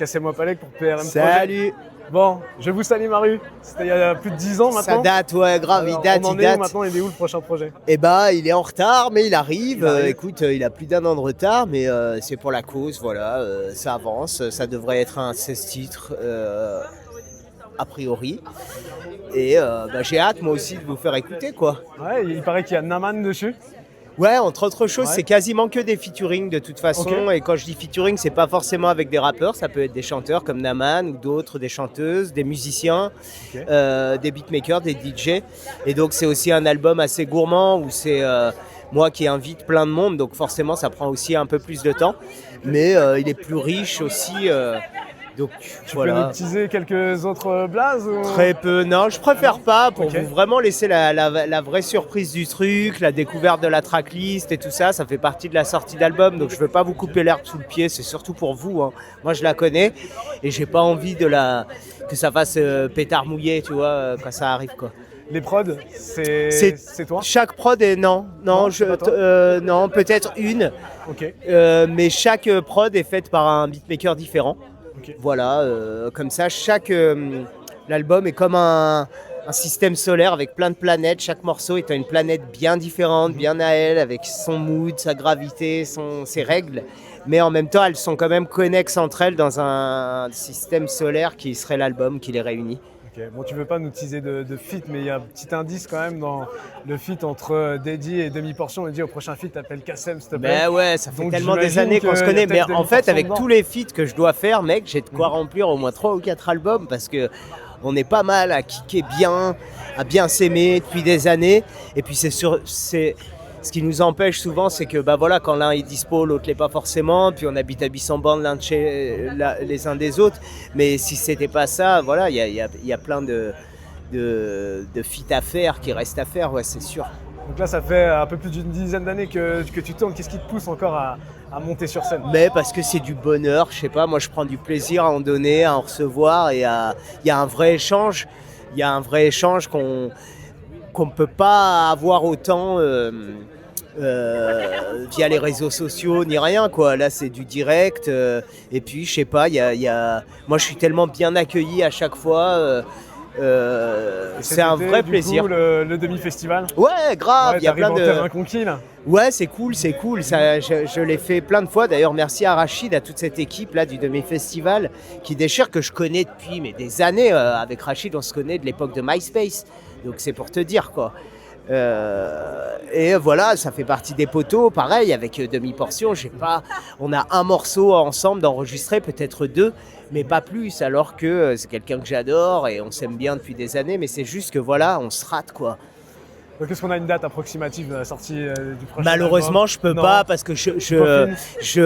Cassez-moi Palais pour PRM Projet. Salut. Bon, je vous salue Maru. C'était il y a plus de 10 ans maintenant. Ça date, ouais, grave, Alors, il date, on en il est où date. maintenant, il est où le prochain projet? Eh ben, il est en retard, mais il arrive. Il arrive. Écoute, il a plus d'1 an de retard, mais c'est pour la cause, voilà. Ça avance, ça devrait être un 16 titres, a priori. Et j'ai hâte, moi aussi, de vous faire écouter, quoi. Ouais, il paraît qu'il y a Naman dessus. Ouais, entre autres choses, Ouais. c'est quasiment que des featuring de toute façon. Ok. Et quand je dis featuring, c'est pas forcément avec des rappeurs, ça peut être des chanteurs comme Naman ou d'autres, des chanteuses, des musiciens, Ok. des beatmakers, des DJ. Et donc c'est aussi un album assez gourmand où c'est moi qui invite plein de monde, donc forcément ça prend aussi un peu plus de temps. Mais il est plus riche aussi. Donc Tu voilà. peux nous teaser quelques autres blazes ou... Très peu, non, je préfère pas pour Ok. vous vraiment laisser la vraie surprise du truc, la découverte de la tracklist et tout ça, ça fait partie de la sortie d'album, donc je veux pas vous couper l'herbe sous le pied, c'est surtout pour vous, hein. Moi je la connais et j'ai pas envie que ça fasse pétard mouillé, tu vois, quand ça arrive, quoi. Les prods, c'est toi? Chaque prod est non, c'est pas toi non, peut-être une, Ok. mais chaque prod est faite par un beatmaker différent. Ok. Voilà, comme ça, l'album est comme un système solaire avec plein de planètes. Chaque morceau est une planète bien différente, bien à elle, avec son mood, sa gravité, ses règles. Mais en même temps, elles sont quand même connexes entre elles dans un système solaire qui serait l'album qui les réunit. Ok. Bon, tu veux pas nous teaser de feat, mais il y a un petit indice quand même dans le feat entre Daddy et Demi-Portion. Il dit au prochain feat, t'appelles Kassem, s'il te plaît. Ben ouais, ça fait Donc, tellement des j'imagine années qu'on se qu'il y a connaît. Mais peut-être en fait, avec dedans. tous les feats que je dois faire, mec, j'ai de quoi remplir au moins 3 ou 4 albums parce que on est pas mal à kicker bien, à bien s'aimer depuis des années. Et puis ce qui nous empêche souvent, c'est que bah voilà, quand l'un est dispo, l'autre l'est pas forcément. Puis on habite à Bisson-Bande l'un de les uns des autres. Mais si c'était pas ça, voilà, il y a plein de feats à faire, qui restent à faire, ouais, c'est sûr. Donc là, ça fait un peu plus d'une dizaine d'années que tu tournes. Qu'est-ce qui te pousse encore à monter sur scène? Mais parce que c'est du bonheur, je sais pas, moi je prends du plaisir à en donner, à en recevoir, et il y a un vrai échange. Il y a un vrai échange qu'on ne peut pas avoir autant via les réseaux sociaux ni rien, quoi. Là c'est du direct, et puis je sais pas, moi je suis tellement bien accueilli à chaque fois. C'est un vrai plaisir. Coup, le demi-festival. Ouais, grave, il y a plein en de... terrain conquis là. Ouais, c'est cool. Ça, je l'ai fait plein de fois. D'ailleurs, merci à Rachid, à toute cette équipe là du demi-festival qui déchire, que je connais depuis des années. Avec Rachid, on se connaît de l'époque de MySpace. Donc c'est pour te dire, quoi. Et voilà, ça fait partie des poteaux. Pareil, avec Demi-Portion, on a un morceau ensemble d'enregistrer, peut-être 2, mais pas plus. Alors que c'est quelqu'un que j'adore et on s'aime bien depuis des années. Mais c'est juste que voilà, on se rate, quoi. Donc est-ce qu'on a une date approximative de la sortie du prochain Malheureusement, album? je peux Non. pas parce que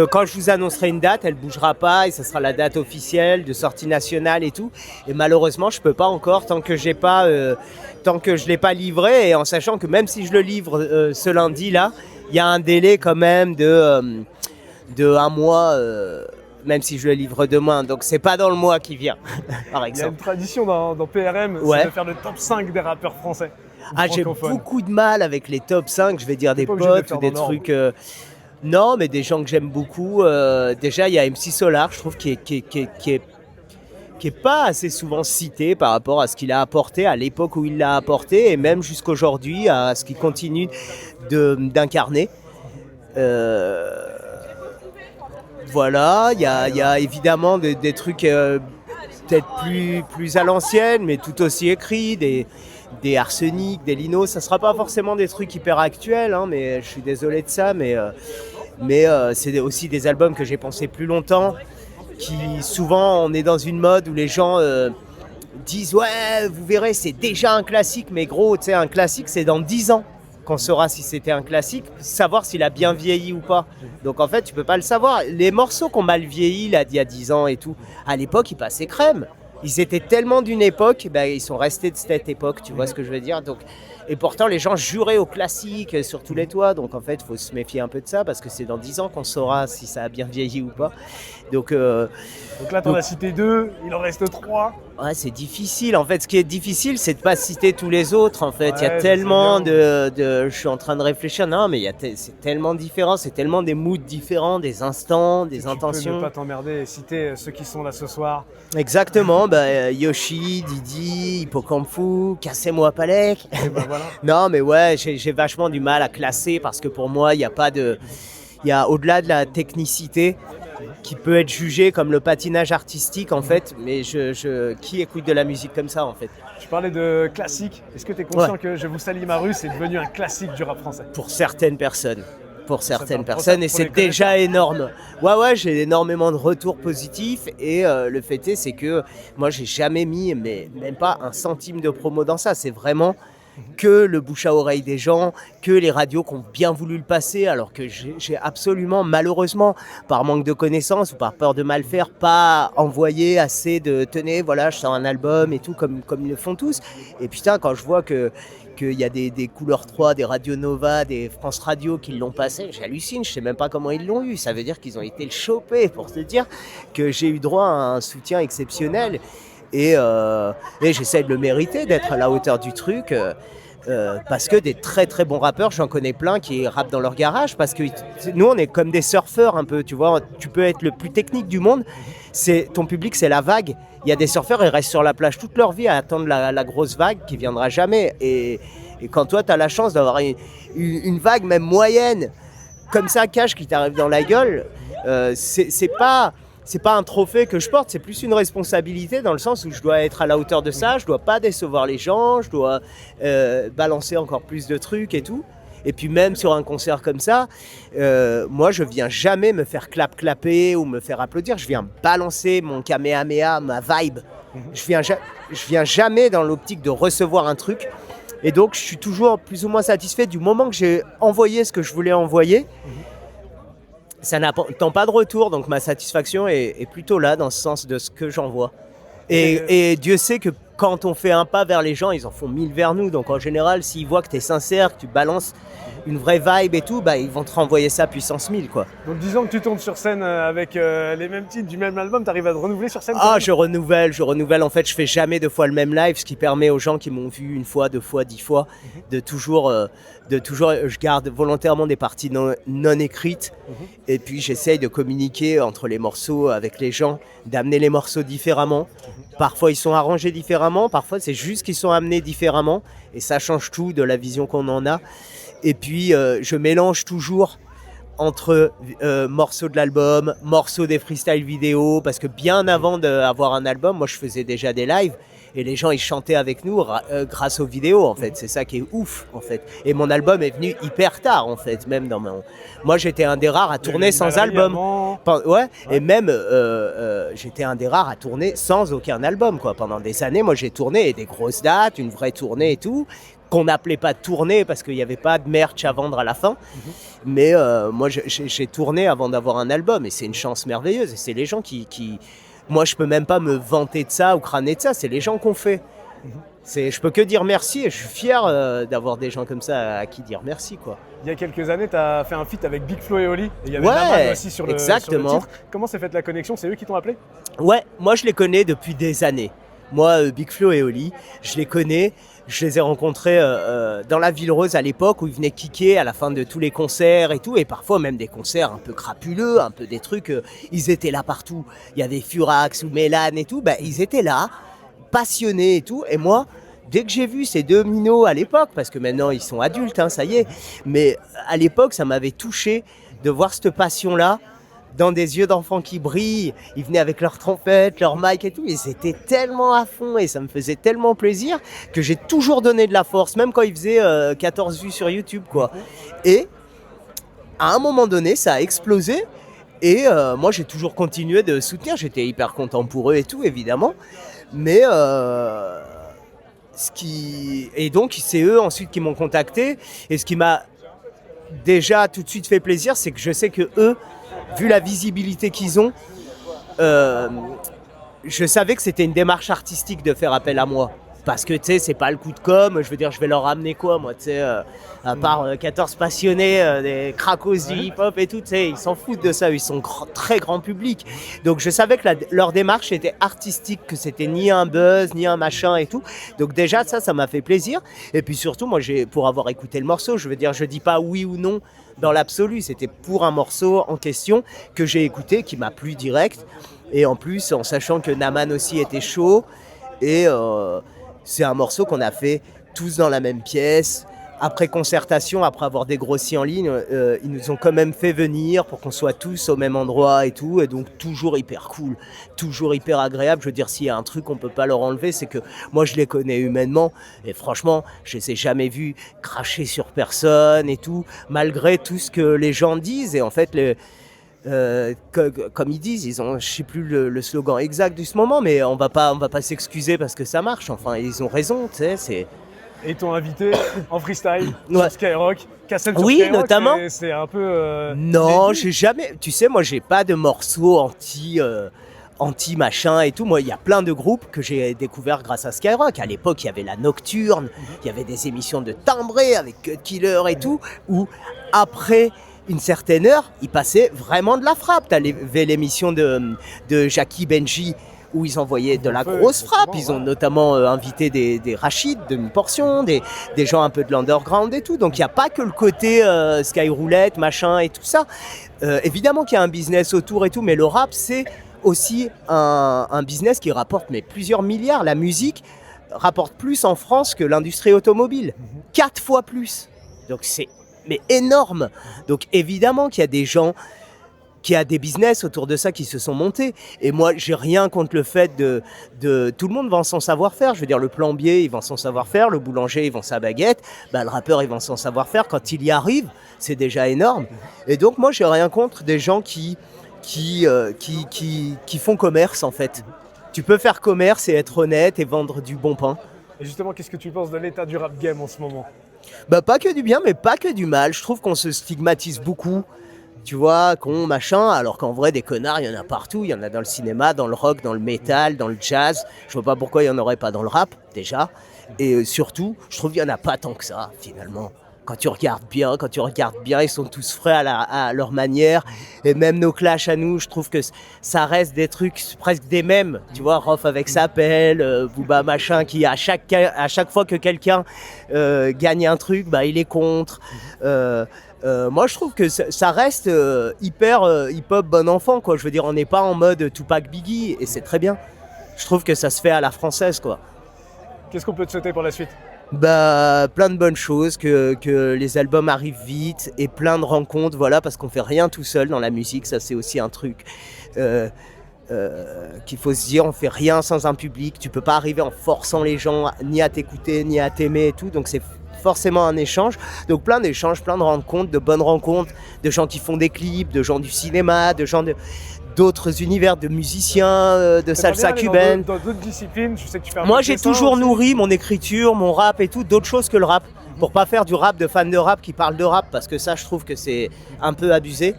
quand je vous annoncerai une date, elle bougera pas et ça sera la date officielle de sortie nationale et tout. Et malheureusement, je peux pas encore tant que je l'ai pas livré, et en sachant que même si je le livre ce lundi là, il y a un délai quand même de 1 mois. Même si je le livre demain, donc c'est pas dans le mois qui vient, par Il y a exemple. une tradition dans PRM, Ouais. c'est de faire le top 5 des rappeurs français. J'ai francophones. beaucoup de mal avec les top 5, je vais dire des pas obligé de le potes faire ou des dans l'ordre. trucs... non, mais des gens que j'aime beaucoup. Déjà, il y a MC Solar, je trouve, qui est pas assez souvent cité par rapport à ce qu'il a apporté à l'époque où il l'a apporté, et même jusqu'aujourd'hui à ce qu'il continue d'incarner. Voilà, il y a évidemment des trucs peut-être plus à l'ancienne, mais tout aussi écrits, des Arsenic, des Lino. Ça sera pas forcément des trucs hyper actuels, hein, mais je suis désolé de ça, mais c'est aussi des albums que j'ai pensé plus longtemps, qui souvent on est dans une mode où les gens disent ouais, vous verrez, c'est déjà un classique, mais gros, tu sais, un classique c'est dans 10 ans qu'on saura si c'était un classique, savoir s'il a bien vieilli ou pas. Donc en fait, tu peux pas le savoir. Les morceaux qui ont mal vieilli là d'il y a 10 ans et tout, à l'époque, ils passaient crème. ils étaient tellement d'une époque, ils sont restés de cette époque, tu vois ce que je veux dire. Donc, et pourtant, les gens juraient au classique sur tous les toits. Donc, en fait, il faut se méfier un peu de ça parce que c'est dans 10 ans qu'on saura si ça a bien vieilli ou pas. Donc là, tu en as cité 2, il en reste 3. Ouais, c'est difficile. En fait, ce qui est difficile, c'est de pas citer tous les autres. En fait, il y a Ouais, tellement de. Je suis en train de réfléchir. Non, mais c'est tellement différent. C'est tellement des moods différents, des instants, des intentions. Tu peux ne pas t'emmerder et citer ceux qui sont là ce soir. Exactement. Yoshi, Didi, Hippocampfou, Cassez-moi Palek. Et voilà. Non, mais ouais, j'ai vachement du mal à classer parce que pour moi, il n'y a pas de. Il y a au-delà de la technicité qui peut être jugée comme le patinage artistique en fait, mais qui écoute de la musique comme ça en fait? Je parlais de classique. Est-ce que tu es conscient que Je vous salis ma rue, c'est devenu un classique du rap français? Pour certaines personnes. Et c'est déjà énorme. Ouais, j'ai énormément de retours positifs et le fait est, c'est que moi j'ai jamais mis, mais même pas un centime de promo dans ça. C'est vraiment que le bouche à oreille des gens, que les radios qui ont bien voulu le passer, alors que j'ai absolument, malheureusement, par manque de connaissances ou par peur de mal faire, pas envoyé assez de « tenez, voilà, je sors un album » et tout, comme ils le font tous. Et putain, quand je vois qu'il y a des Couleurs 3, des Radio Nova, des France Radio qui l'ont passé, j'hallucine, je sais même pas comment ils l'ont eu. Ça veut dire qu'ils ont été le choper, pour te dire que j'ai eu droit à un soutien exceptionnel. Et j'essaie de le mériter, d'être à la hauteur du truc, parce que des très très bons rappeurs, j'en connais plein qui rappent dans leur garage, parce que nous on est comme des surfeurs un peu, tu vois, tu peux être le plus technique du monde, ton public c'est la vague. Il y a des surfeurs, ils restent sur la plage toute leur vie à attendre la grosse vague qui viendra jamais. Et quand toi tu as la chance d'avoir une vague même moyenne, comme ça, cash, qui t'arrive dans la gueule, c'est pas un trophée que je porte, c'est plus une responsabilité dans le sens où je dois être à la hauteur de ça, je dois pas décevoir les gens, je dois balancer encore plus de trucs et tout. Et puis même sur un concert comme ça, moi je viens jamais me faire clapper ou me faire applaudir, je viens balancer mon kamehameha, ma vibe. Je viens jamais dans l'optique de recevoir un truc. Et donc je suis toujours plus ou moins satisfait du moment que j'ai envoyé ce que je voulais envoyer. Ça n'attend pas de retour, donc ma satisfaction est plutôt là, dans ce sens de ce que j'envoie. Et Dieu sait que quand on fait un pas vers les gens, ils en font 1000 vers nous. Donc en général, s'ils voient que tu es sincère, que tu balances une vraie vibe et tout, ils vont te renvoyer ça puissance 1000, quoi. Donc disons que tu tournes sur scène avec les mêmes titres du même album, tu arrives à te renouveler sur scène? Je renouvelle. En fait, je fais jamais 2 fois le même live, ce qui permet aux gens qui m'ont vu 1 fois, 2 fois, 10 fois, de toujours, je garde volontairement des parties non écrites. Et puis j'essaye de communiquer entre les morceaux avec les gens, d'amener les morceaux différemment. Parfois ils sont arrangés différemment, parfois c'est juste qu'ils sont amenés différemment. Et ça change tout de la vision qu'on en a. Et puis je mélange toujours entre morceaux de l'album, morceaux des freestyle vidéo, parce que bien avant d'avoir un album, moi je faisais déjà des lives. Et les gens, ils chantaient avec nous grâce aux vidéos, en fait. C'est ça qui est ouf, en fait. Et mon album est venu hyper tard, en fait. Même moi, j'étais un des rares à tourner sans album. Ouais. Et même, j'étais un des rares à tourner sans aucun album, quoi. Pendant des années, moi, j'ai tourné des grosses dates, une vraie tournée et tout, qu'on n'appelait pas tournée parce qu'il n'y avait pas de merch à vendre à la fin. Mais moi, j'ai tourné avant d'avoir un album. Et c'est une chance merveilleuse. Et c'est les gens qui... Moi, je peux même pas me vanter de ça ou crâner de ça. C'est les gens qu'on fait. Je peux que dire merci et je suis fier d'avoir des gens comme ça à qui dire merci, quoi. Il y a quelques années, tu as fait un feat avec Big Flo et Oli. Et il y avait Naman aussi sur le titre. Comment s'est faite la connexion? C'est eux qui t'ont appelé? Ouais, moi je les connais depuis des années. Moi, Big Flo et Oli, je les connais. Je les ai rencontrés dans la Ville Rose à l'époque où ils venaient kicker à la fin de tous les concerts et tout, et parfois même des concerts un peu crapuleux, un peu des trucs, ils étaient là partout. Il y avait Furax ou Mélan et tout, ils étaient là, passionnés et tout, et moi, dès que j'ai vu ces 2 minots à l'époque, parce que maintenant ils sont adultes, ça y est, mais à l'époque ça m'avait touché de voir cette passion-là, dans des yeux d'enfants qui brillent, ils venaient avec leurs trompettes, leurs mics et tout, ils étaient tellement à fond et ça me faisait tellement plaisir que j'ai toujours donné de la force, même quand ils faisaient 14 vues sur YouTube, quoi. Et à un moment donné, ça a explosé et moi j'ai toujours continué de soutenir, j'étais hyper content pour eux et tout, évidemment, mais et donc c'est eux ensuite qui m'ont contacté, et ce qui m'a déjà tout de suite fait plaisir, c'est que je sais que eux, vu la visibilité qu'ils ont, je savais que c'était une démarche artistique de faire appel à moi. Parce que, tu sais, c'est pas le coup de com', je veux dire, je vais leur ramener quoi, moi, tu sais, à part 14 passionnés, des cracos du hip-hop et tout, tu sais, ils s'en foutent de ça, ils sont très grand public. Donc, je savais que leur démarche était artistique, que c'était ni un buzz, ni un machin et tout. Donc, déjà, ça m'a fait plaisir. Et puis surtout, moi, pour avoir écouté le morceau, je veux dire, je dis pas oui ou non dans l'absolu, c'était pour un morceau en question que j'ai écouté, qui m'a plu direct. Et en plus, en sachant que Naman aussi était chaud, et c'est un morceau qu'on a fait tous dans la même pièce. Après concertation, après avoir dégrossi en ligne, ils nous ont quand même fait venir pour qu'on soit tous au même endroit et tout. Et donc toujours hyper cool, toujours hyper agréable. Je veux dire, s'il y a un truc qu'on peut pas leur enlever, c'est que moi je les connais humainement. Et franchement, je les ai jamais vus cracher sur personne et tout, malgré tout ce que les gens disent. Et en fait, comme ils disent, ils ont, je sais plus le slogan exact de ce moment, mais on va pas s'excuser parce que ça marche. Enfin, ils ont raison, tu sais. C'est Et ils t'ont invité en freestyle Ouais. sur Skyrock, Cassel sur Oui, Skyrock, notamment. c'est un peu. Non, début. j'ai jamais. Tu sais, moi, j'ai pas de morceaux anti machin et tout. Moi, il y a plein de groupes que j'ai découverts grâce à Skyrock. À l'époque, il y avait la Nocturne, il y avait des émissions de timbré avec Cut Killer et tout, où après une certaine heure, il passait vraiment de la frappe. T'avais l'émission de Jackie Benji où ils envoyaient de la grosse frappe. Ils ont notamment invité des Rachid, demi-portion, des gens un peu de l'underground et tout. Donc il n'y a pas que le côté Skyroulette, machin et tout ça. Évidemment qu'il y a un business autour et tout, mais le rap, c'est aussi un business qui rapporte plusieurs milliards. La musique rapporte plus en France que l'industrie automobile. 4 fois plus. Donc c'est énorme. Donc évidemment qu'il y a des gens qui a des business autour de ça qui se sont montés. Et moi, j'ai rien contre le fait de tout le monde vend son savoir-faire. Je veux dire, le plombier, il vend son savoir-faire, le boulanger, il vend sa baguette, le rappeur, il vend son savoir-faire. Quand il y arrive, c'est déjà énorme. Et donc, moi, j'ai rien contre des gens qui font commerce, en fait. Tu peux faire commerce et être honnête et vendre du bon pain. Et justement, qu'est-ce que tu penses de l'état du rap game en ce moment? Pas que du bien, mais pas que du mal. Je trouve qu'on se stigmatise beaucoup. Tu vois, con, machin, alors qu'en vrai, des connards, il y en a partout. Il y en a dans le cinéma, dans le rock, dans le métal, dans le jazz. Je vois pas pourquoi il y en aurait pas dans le rap, déjà. Et surtout, je trouve qu'il y en a pas tant que ça, finalement. Quand tu regardes bien, ils sont tous frais à leur manière. Et même nos clashs à nous, je trouve que ça reste des trucs presque des mêmes. Tu vois, Rof avec sa pelle, Booba machin, qui à chaque fois que quelqu'un gagne un truc, il est contre. Moi, je trouve que ça reste hyper hip-hop bon enfant, quoi. Je veux dire, on n'est pas en mode Tupac Biggie, et c'est très bien. Je trouve que ça se fait à la française, quoi. Qu'est-ce qu'on peut te souhaiter pour la suite? Plein de bonnes choses, que les albums arrivent vite et plein de rencontres, voilà, parce qu'on fait rien tout seul dans la musique, ça c'est aussi un truc qu'il faut se dire, on fait rien sans un public, tu peux pas arriver en forçant les gens ni à t'écouter, ni à t'aimer et tout, donc c'est forcément un échange, donc plein d'échanges, plein de rencontres, de bonnes rencontres, de gens qui font des clips, de gens du cinéma, de gens d'autres univers, de musiciens, de salsa cubaine. Dans d'autres disciplines, je sais que tu fais un Moi, peu de j'ai dessin toujours aussi. nourri mon écriture, mon rap et tout, d'autres choses que le rap. Pour pas faire du rap de fan de rap qui parle de rap, parce que ça, je trouve que c'est un peu abusé.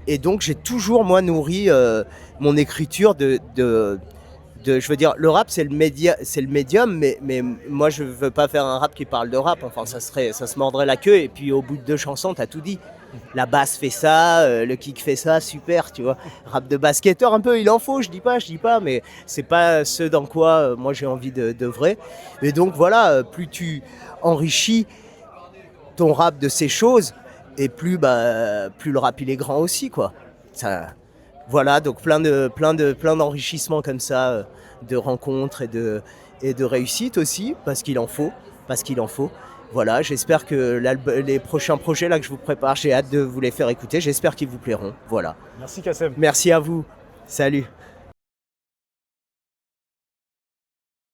Et donc, j'ai toujours, moi, nourri mon écriture je veux dire, le rap, c'est le médium, mais moi, je veux pas faire un rap qui parle de rap. Enfin, ça se mordrait la queue, et puis au bout de 2 chansons, t'as tout dit. La basse fait ça, le kick fait ça, super, tu vois. Rap de basketteur, un peu, il en faut, je dis pas, mais c'est pas ce dans quoi moi j'ai envie d'œuvrer. Et donc voilà, plus tu enrichis ton rap de ces choses, et plus le rap il est grand aussi, quoi. Ça, voilà, donc plein d'enrichissements comme ça, de rencontres et de réussites aussi, parce qu'il en faut. Voilà, j'espère que les prochains projets là que je vous prépare, j'ai hâte de vous les faire écouter, j'espère qu'ils vous plairont. Voilà. Merci Kassem. Merci à vous. Salut.